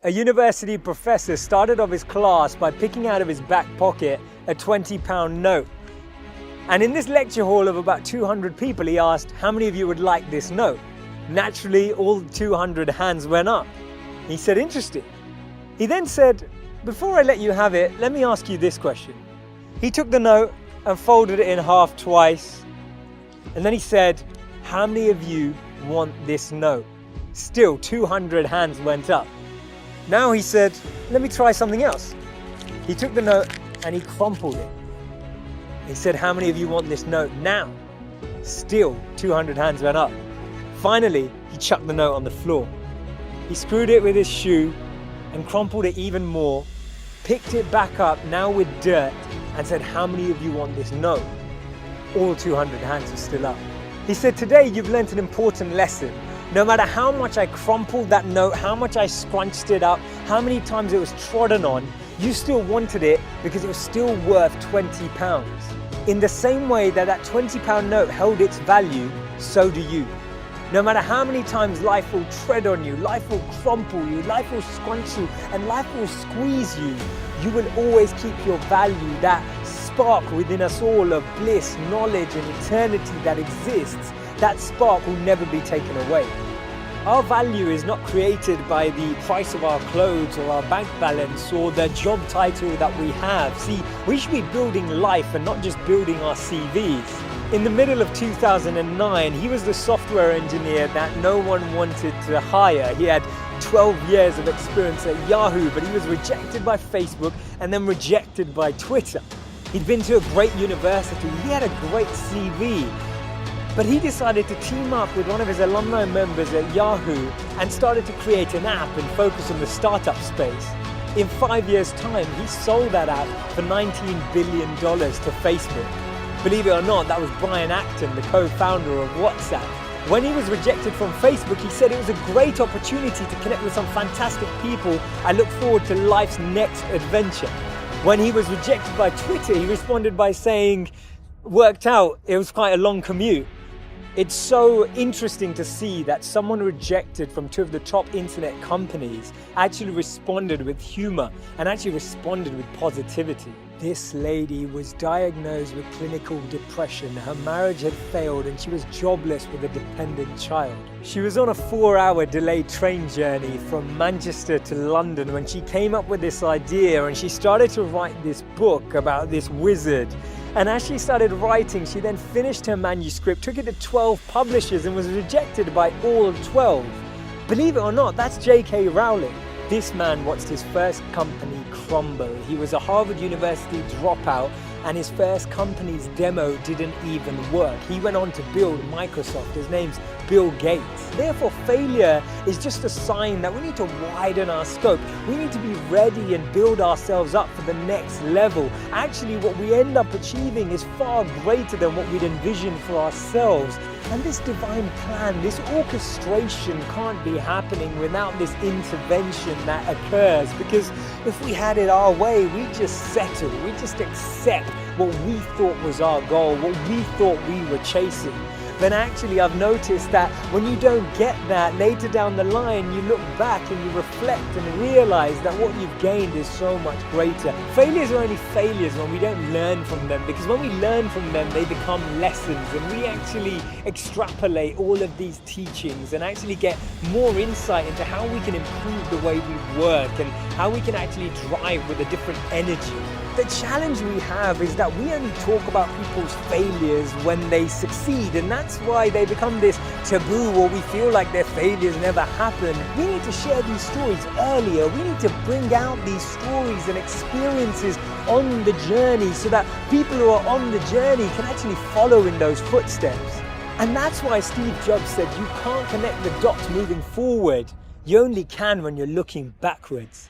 A university professor started off his class by picking out of his back pocket a £20 note. And in this lecture hall of about 200 people, he asked, how many of you would like this note? Naturally, all 200 hands went up. He said, interesting. He then said, before I let you have it, let me ask you this question. He took the note and folded it in half twice. And then he said, how many of you want this note? Still, 200 hands went up. Now he said, let me try something else. He took the note and he crumpled it. He said, how many of you want this note now? Still, 200 hands went up. Finally, he chucked the note on the floor. He screwed it with his shoe and crumpled it even more, picked it back up, now with dirt, and said, how many of you want this note? All 200 hands were still up. He said, today you've learnt an important lesson. No matter how much I crumpled that note, how much I scrunched it up, how many times it was trodden on, you still wanted it because it was still worth £20. In the same way that that £20 note held its value, so do you. No matter how many times life will tread on you, life will crumple you, life will scrunch you, and life will squeeze you, you will always keep your value, that spark within us all of bliss, knowledge, and eternity that exists. That spark will never be taken away. Our value is not created by the price of our clothes or our bank balance or the job title that we have. See, we should be building life and not just building our CVs. In the middle of 2009, he was the software engineer that no one wanted to hire. He had 12 years of experience at Yahoo, but he was rejected by Facebook and then rejected by Twitter. He'd been to a great university, he had a great CV, but he decided to team up with one of his alumni members at Yahoo and started to create an app and focus on the startup space. In 5 years' time, he sold that app for $19 billion to Facebook. Believe it or not, that was Brian Acton, the co-founder of WhatsApp. When he was rejected from Facebook, he said it was a great opportunity to connect with some fantastic people. I look forward to life's next adventure. When he was rejected by Twitter, he responded by saying, worked out, it was quite a long commute. It's so interesting to see that someone rejected from two of the top internet companies actually responded with humor and actually responded with positivity. This lady was diagnosed with clinical depression. Her marriage had failed and she was jobless with a dependent child. She was on a 4-hour delayed train journey from Manchester to London when she came up with this idea, and she started to write this book about this wizard. And as she started writing, she then finished her manuscript, took it to 12 publishers and was rejected by all 12. Believe it or not, that's J.K. Rowling. This man watched his first company crumble. He was a Harvard University dropout and his first company's demo didn't even work. He went on to build Microsoft. His name's Bill Gates. Therefore, failure is just a sign that we need to widen our scope. We need to be ready and build ourselves up for the next level. Actually, what we end up achieving is far greater than what we'd envisioned for ourselves. And this divine plan, this orchestration can't be happening without this intervention that occurs. Because if we had it our way, we just settle, we just accept what we thought was our goal, what we thought we were chasing. Then actually I've noticed that when you don't get that, later down the line, you look back and you reflect and realize that what you've gained is so much greater. Failures are only failures when we don't learn from them, because when we learn from them, they become lessons, and we actually extrapolate all of these teachings and actually get more insight into how we can improve the way we work and how we can actually drive with a different energy. The challenge we have is that we only talk about people's failures when they succeed, and that's why they become this taboo, or we feel like their failures never happen. We need to share these stories earlier. We need to bring out these stories and experiences on the journey so that people who are on the journey can actually follow in those footsteps. And that's why Steve Jobs said you can't connect the dots moving forward. You only can when you're looking backwards.